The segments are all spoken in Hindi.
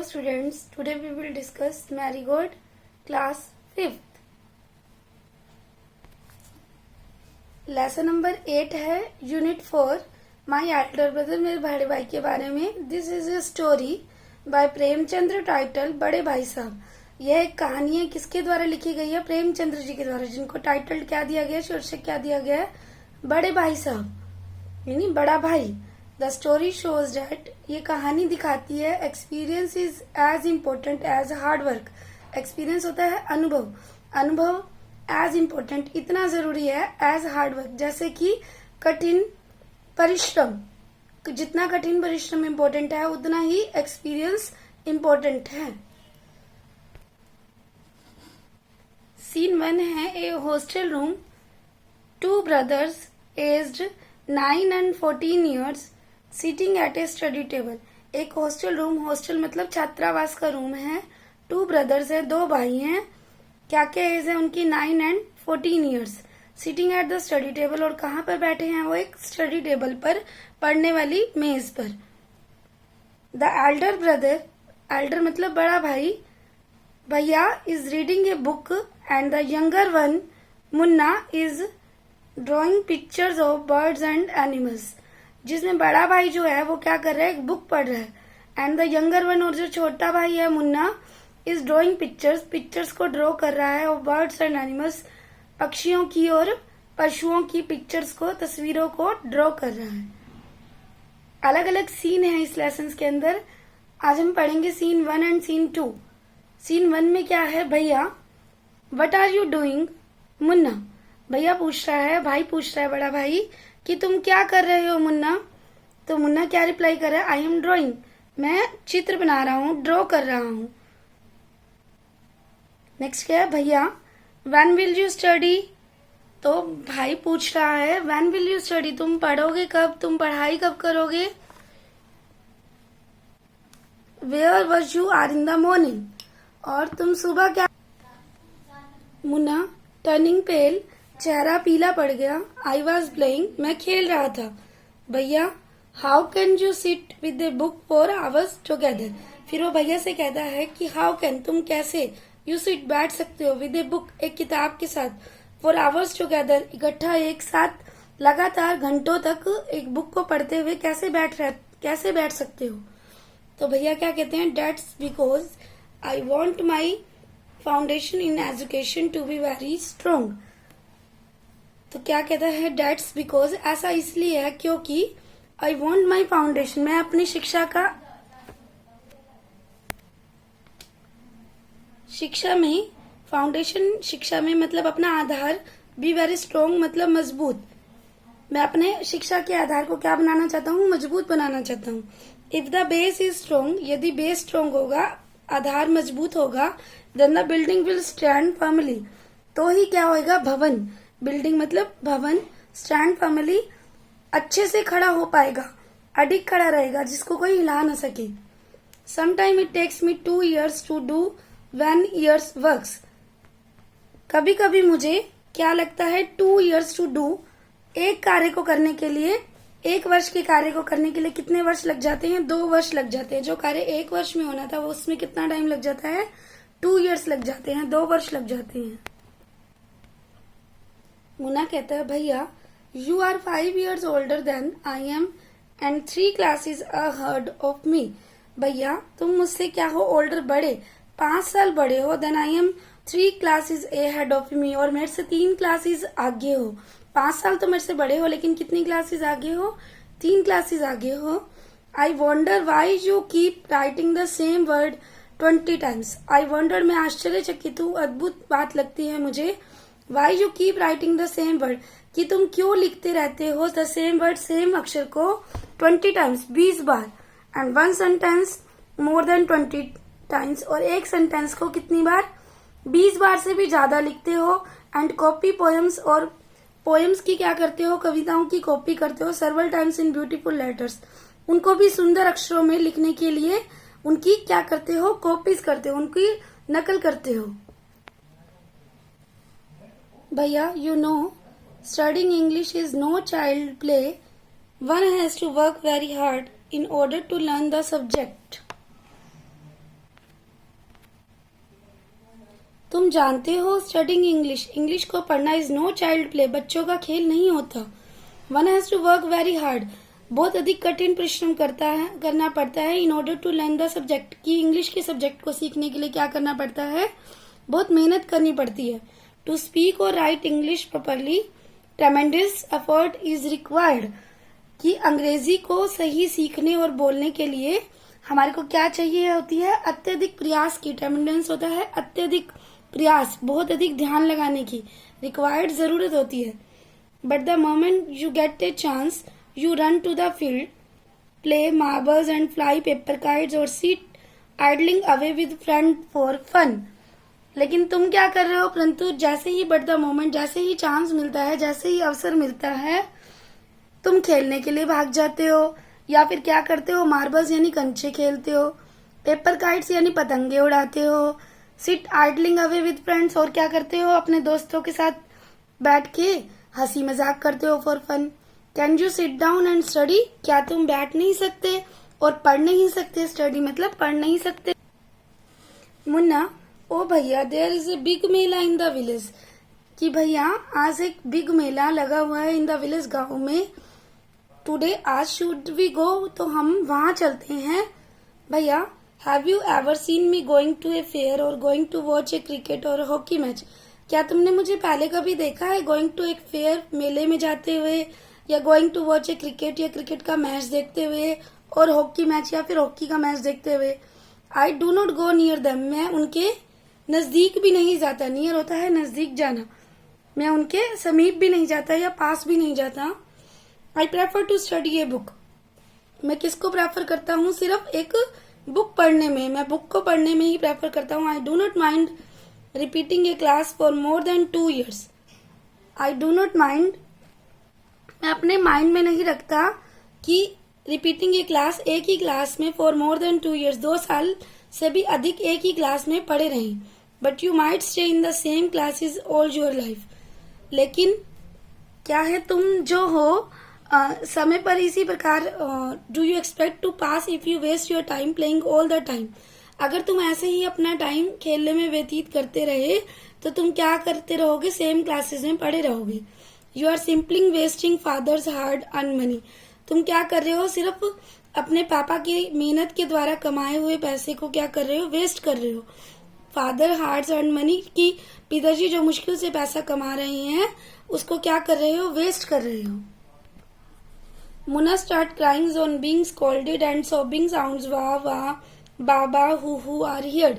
Hello students, today we will discuss Marigold class 5th. Lesson number 8 है Unit 4 My Elder Brother मेरे बड़े भाई के बारे में. This is a story by Premchandra title बड़े भाई साहब. यह एक कहानी है किसके द्वारा लिखी गई है? प्रेमचंद्र जी के द्वारा, जिनको टाइटल क्या दिया गया, शीर्षक क्या दिया गया है? बड़े भाई साहब यानी बड़ा भाई. द स्टोरी शोज डैट, ये कहानी दिखाती है experience is as important as hard work. Experience होता है अनुभव, अनुभव एज इम्पोर्टेंट इतना जरूरी है एज हार्ड वर्क, जैसे कि कठिन परिश्रम. जितना कठिन परिश्रम इम्पोर्टेंट है उतना ही एक्सपीरियंस इम्पोर्टेंट है. सीन 1 है a hostel room. 2 brothers aged 9 and 14 years sitting at a study table. एक हॉस्टल रूम, हॉस्टल मतलब छात्रावास का रूम है. 2 brothers है, 2 भाई हैं. क्या क्या एज है उनकी? 9 and 14 years. Sitting at the study table, और कहाँ पर बैठे हैं वो? एक स्टडी टेबल पर, पढ़ने वाली मेज पर. द एल्डर ब्रदर, एल्डर मतलब बड़ा भाई, भैया, is reading a book and the younger one Munna is drawing pictures of birds and animals. जिसमें बड़ा भाई जो है वो क्या कर रहा है? एक बुक पढ़ रहा है. एंड द यंगर वन, और जो छोटा भाई है Munna, is drawing pictures, pictures को ड्रॉ कर रहा है. ऑफ बर्ड्स एंड एनिमल्स, पक्षियों की और पशुओं की पिक्चर्स को, तस्वीरों को ड्रॉ कर रहा है. अलग अलग सीन है इस लेसन के अंदर. आज हम पढ़ेंगे सीन 1 एंड सीन 2. सीन 1 में क्या है? भैया, what are you doing? Munna, भैया पूछ रहा है, भाई पूछ रहा है, बड़ा भाई, कि तुम क्या कर रहे हो मुन्ना? तो मुन्ना क्या रिप्लाई कर रहा है? आई एम ड्रॉइंग, मैं चित्र बना रहा हूँ, ड्रॉ कर रहा हूँ. नेक्स्ट क्या है? भैया, व्हेन विल यू स्टडी? तो भाई पूछ रहा है, व्हेन विल यू स्टडी, तुम पढ़ोगे कब, तुम पढ़ाई कब करोगे? Where was you are in the morning, और तुम सुबह क्या? मुन्ना, टर्निंग पेल, चेहरा पीला पड़ गया. आई वॉज प्लेइंग, मैं खेल रहा था. भैया, how can you sit with a book for hours together? फिर वो भैया से कहता है कि हाउ कैन, तुम कैसे, यू सिट, बैठ सकते हो, विद ए बुक, एक किताब के साथ, फॉर आवर्स टुगेदर, इकट्ठा एक साथ लगातार घंटों तक एक बुक को पढ़ते हुए कैसे बैठ सकते हो? तो भैया क्या कहते हैं? That's because I want my foundation in education to be very strong. तो क्या कहता है? डेट्स बिकॉज, ऐसा इसलिए है क्योंकि आई वॉन्ट माई फाउंडेशन, मैं अपनी शिक्षा में, फाउंडेशन शिक्षा में मतलब अपना आधार, बी वेरी स्ट्रोंग मतलब मजबूत. मैं अपने शिक्षा के आधार को क्या बनाना चाहता हूँ? मजबूत बनाना चाहता हूँ. If the base is strong, यदि बेस स्ट्रोंग होगा, आधार मजबूत होगा, then the building will stand firmly, तो ही क्या होगा? भवन, बिल्डिंग मतलब भवन, स्टैंड फर्मली, अच्छे से खड़ा हो पाएगा, अडिग खड़ा रहेगा, जिसको कोई हिला ना सके. Sometime it takes me 2 years to do 1 year's works. कभी कभी मुझे क्या लगता है? 2 years टू डू, एक कार्य को करने के लिए, 1 वर्ष के कार्य को करने के लिए कितने वर्ष लग जाते हैं? 2 वर्ष लग जाते हैं. जो कार्य 1 वर्ष में होना था वो उसमें कितना टाइम लग जाता है? 2 years लग जाते हैं, 2 वर्ष लग जाते हैं. मुन्ना कहता है, भैया, you are 5 years older than I am and 3 classes ahead of me. भैया, तुम मुझसे क्या हो? ओल्डर, बड़े, 5 साल बड़े हो. Then I am 3 classes ahead of me, और मेरे से 3 classes आगे हो. 5 साल तो मेरे से बड़े हो, लेकिन कितनी क्लासेस आगे हो? 3 classes आगे हो. I wonder why you keep writing the same word 20 times. I wonder, मैं आश्चर्यचकित हूँ, अद्भुत बात लगती है मुझे. Why you keep writing the same word, कि तुम क्यों लिखते रहते हो द सेम वर्ड, सेम अक्षर को 20 times, 20 bar. And 1 sentence more than 20 times, और एक सेंटेंस को कितनी बार? 20 बार से भी ज्यादा लिखते हो. एंड कॉपी पोएम्स, और पोएम्स की क्या करते हो? कविताओं की कॉपी करते हो. सर्वल टाइम्स इन ब्यूटीफुल लेटर्स, उनको भी सुंदर अक्षरों में लिखने के लिए उनकी क्या करते हो? कॉपीज करते हो, उनकी नकल करते हो. भैया, you know, studying English is no child play. One has to work very hard in order to learn the subject. तुम जानते हो स्टडिंग इंग्लिश, इंग्लिश को पढ़ना इज नो चाइल्ड प्ले, बच्चों का खेल नहीं होता। One has to work very hard, बहुत अधिक कठिन परिश्रम करना पड़ता है in order to learn the subject, की इंग्लिश के सब्जेक्ट को सीखने के लिए क्या करना पड़ता है, बहुत मेहनत करनी पड़ती है। टू स्पीक और right English properly ट्रेमेंडस effort is required, कि अंग्रेजी को सही सीखने और बोलने के लिए हमारे को क्या चाहिए होती है, अत्यधिक प्रयास की। ट्रेमेंडस होता है अत्यधिक प्रयास, बहुत अधिक ध्यान लगाने की। रिक्वायर्ड जरूरत होती है। But the moment you get a chance you run to the field, play marbles and fly paper kites or sit idling away with friend for fun. लेकिन तुम क्या कर रहे हो, परंतु जैसे ही बट द मोमेंट, जैसे ही चांस मिलता है, जैसे ही अवसर मिलता है, तुम खेलने के लिए भाग जाते हो, या फिर क्या करते हो, मार्बल्स यानी कंचे खेलते हो, पेपर काइट्स यानी पतंगे उड़ाते हो, sit idling away with friends और क्या करते हो, अपने दोस्तों के साथ बैठ के हंसी मजाक करते हो for fun. Can you sit down and study, क्या तुम बैठ नहीं सकते और पढ़ नहीं सकते, स्टडी मतलब पढ़ नहीं सकते। मुन्ना, ओ भैया there is a big mela in the village, कि भैया आज एक बिग मेला लगा हुआ है इन द विलेज, गाँव में। टुडे आज शुड वी गो, तो हम वहां चलते हैं। भैया have you ever seen me going to a fair or going to watch a cricket or hockey match, क्या तुमने मुझे पहले कभी देखा है गोइंग टू एक फेयर, मेले में जाते हुए, या going to watch a cricket, या क्रिकेट का मैच देखते हुए, और हॉकी मैच या फिर हॉकी का मैच देखते हुए। I do not go near them, मैं उनके नजदीक भी नहीं जाता। नियर होता है नजदीक जाना, मैं उनके समीप भी नहीं जाता या पास भी नहीं जाता। I prefer to study a book, मैं किसको प्रेफर करता हूँ, सिर्फ एक बुक पढ़ने में, मैं बुक को पढ़ने में ही प्रेफर करता हूँ। I do not mind repeating A class for more than 2 years, I do not mind, मैं अपने माइंड में नहीं रखता कि रिपीटिंग ए क्लास, एक ही क्लास में फॉर मोर देन 2 years, 2 साल से भी अधिक एक ही क्लास में पढ़े रहें। But you might stay in the same classes all your life, लेकिन क्या है, तुम जो हो समय पर इसी प्रकार, do you expect to pass if you waste your time playing all the time, अगर तुम ऐसे ही अपना टाइम खेलने में व्यतीत करते रहे तो तुम क्या करते रहोगे, सेम क्लासेस में पढ़े रहोगे। You are simply wasting father's hard earn money, तुम क्या कर रहे हो, सिर्फ अपने पापा की मेहनत के द्वारा कमाए हुए पैसे को क्या कर रहे हो, वेस्ट कर रहे हो। फादर हार्ड अर्न मनी, की पिताजी जो मुश्किल से पैसा कमा रहे हैं उसको क्या कर रहे हो, वेस्ट कर रहे हो। Munna start crying on being scolded and सोबिंग sounds वाह वाह बाबा हु आर हियर्ड।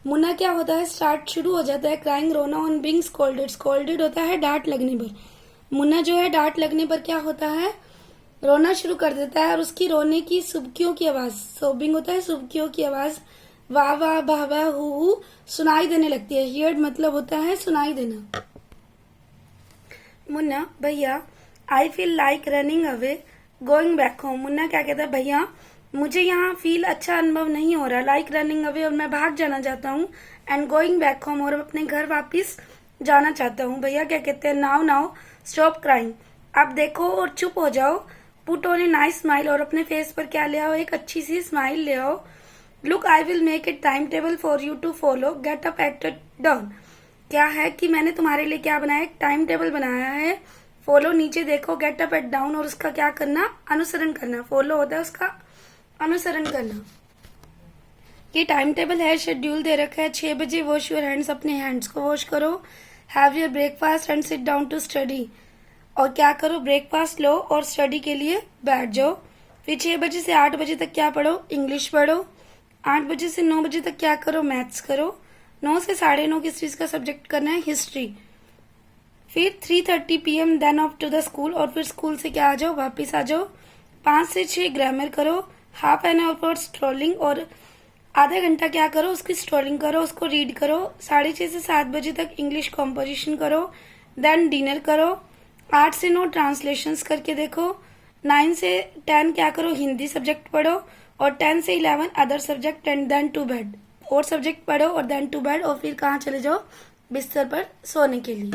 मुन्ना क्या होता है, स्टार्ट शुरू हो जाता है, क्राइंग रोना ऑन बीइंग स्कॉल्डेड, स्कॉल्डेड होता है डांट लगने पर। मुन्ना जो है डांट लगने पर क्या होता है, रोना शुरू कर देता है, और उसकी रोने की सुबकियों की आवाज, सोबिंग होता है सुबकियों की आवाज, वाह वाह बाबा हु सुनाई देने लगती है। हियर्ड मतलब होता है सुनाई देना। मुन्ना, भैया I feel like running away going back home, Munna क्या कहता है, भैया मुझे यहाँ फील अच्छा अनुभव नहीं हो रहा, लाइक रनिंग अवे और मैं भाग जाना चाहता हूँ, एंड गोइंग बैक होम और अपने घर वापिस जाना चाहता हूँ। भैया क्या कहते हैं, नाउ नाउ स्टॉप क्राइंग, आप देखो और चुप हो जाओ, put on a nice smile और अपने फेस पर क्या ले आओ, एक अच्छी सी स्माइल ले आओ। Look I will make a time table for you to follow, get up at dawn, क्या है कि मैंने तुम्हारे लिए क्या बनाया, एक टाइम टेबल बनाया है। फॉलो नीचे देखो, गेट अप एट डाउन और उसका क्या करना, अनुसरण करना। फॉलो होता है उसका अनुसरण करना। ये टाइम टेबल है, शेड्यूल दे रखा है, 6 बजे वॉश योर हैंड्स, अपने हैंड्स को वॉश करो, have your breakfast and sit down to study, और क्या करो, ब्रेकफास्ट लो और स्टडी के लिए बैठ जाओ। फिर 6 बजे से 8 बजे तक क्या पढ़ो, इंग्लिश पढ़ो। 8 बजे से 9 बजे तक क्या करो, मैथ्स करो। 9 से 9:30 किस चीज का सब्जेक्ट करना है, हिस्ट्री। फिर 3:30 PM then off to the school, और फिर स्कूल से क्या आ जाओ, वापिस आ जाओ। 5 से 6 ग्रामर करो, half an hour for strolling, और आधा घंटा क्या करो, उसकी स्ट्रोलिंग करो, उसको रीड करो। 6:30 से 7 बजे तक इंग्लिश कॉम्पोजिशन करो, देन डिनर करो। 8 से 9 ट्रांसलेशंस करके देखो। 9 से 10 क्या करो, हिंदी सब्जेक्ट पढ़ो, और 10 से 11 other subject, and then to bed, और सब्जेक्ट पढ़ो और देन टू बेड, और फिर कहाँ चले जाओ, बिस्तर पर सोने के लिए।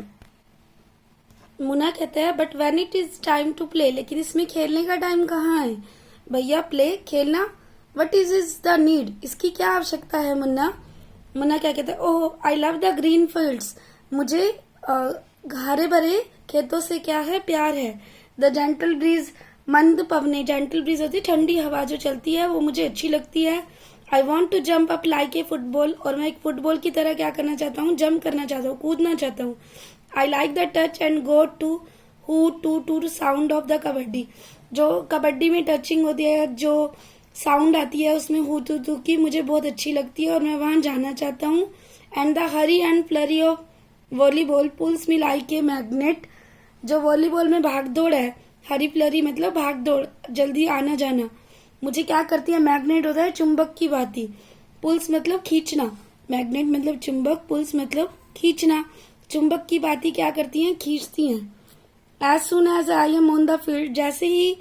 मुन्ना कहते हैं, but when it is time to play, लेकिन इसमें खेलने का टाइम कहाँ है भैया, प्ले खेलना, वट इज द नीड, इसकी क्या आवश्यकता है मुन्ना। मुन्ना क्या कहता है, oh I love the green fields, मुझे हरे भरे खेतों से क्या है, प्यार है। द जेंटल ब्रीज, मंद पवने, जेंटल ब्रीज होती है ठंडी हवा जो चलती है, वो मुझे अच्छी लगती है। I want to jump up like a football, और मैं एक फुटबॉल की तरह क्या करना चाहता हूँ, जंप करना चाहता हूँ, कूदना चाहता हूँ। I like the touch and go to हु टू साउंड ऑफ द कबड्डी, जो कबड्डी में टचिंग होती है, जो साउंड आती है उसमें हु टू की, मुझे बहुत अच्छी लगती है और मैं वहां जाना चाहता हूँ। And the hurry and flurry of volleyball pulls me like a magnet, जो वॉलीबॉल में भाग दौड़ है, हरी फ्लरी मतलब भाग दौड़, जल्दी आना जाना, मुझे क्या करती है, मैग्नेट होता है चुंबक की भांति, पुल्स मतलब खींचना, मैग्नेट मतलब चुंबक, पुल्स मतलब खींचना, चुंबक की भांति क्या करती हैं, खींचती हैं। As soon as I am on the field, जैसे ही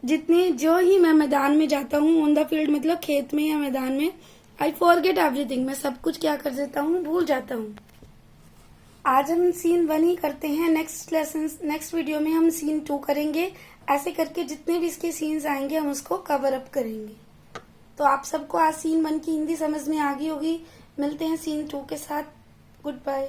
जो ही मैं मैदान में जाता हूँ, ऑन द फील्ड मतलब खेत में या मैदान में, आई फॉरगेट एवरीथिंग, मैं सब कुछ क्या कर देता हूँ, भूल जाता हूँ। आज हम सीन 1 ही करते हैं, नेक्स्ट वीडियो में हम सीन 2 करेंगे। ऐसे करके जितने भी इसके सीन्स आएंगे हम उसको कवर अप करेंगे। तो आप सबको आज सीन 1 की हिंदी समझ में आ गई होगी। मिलते हैं सीन 2 के साथ। Good bye.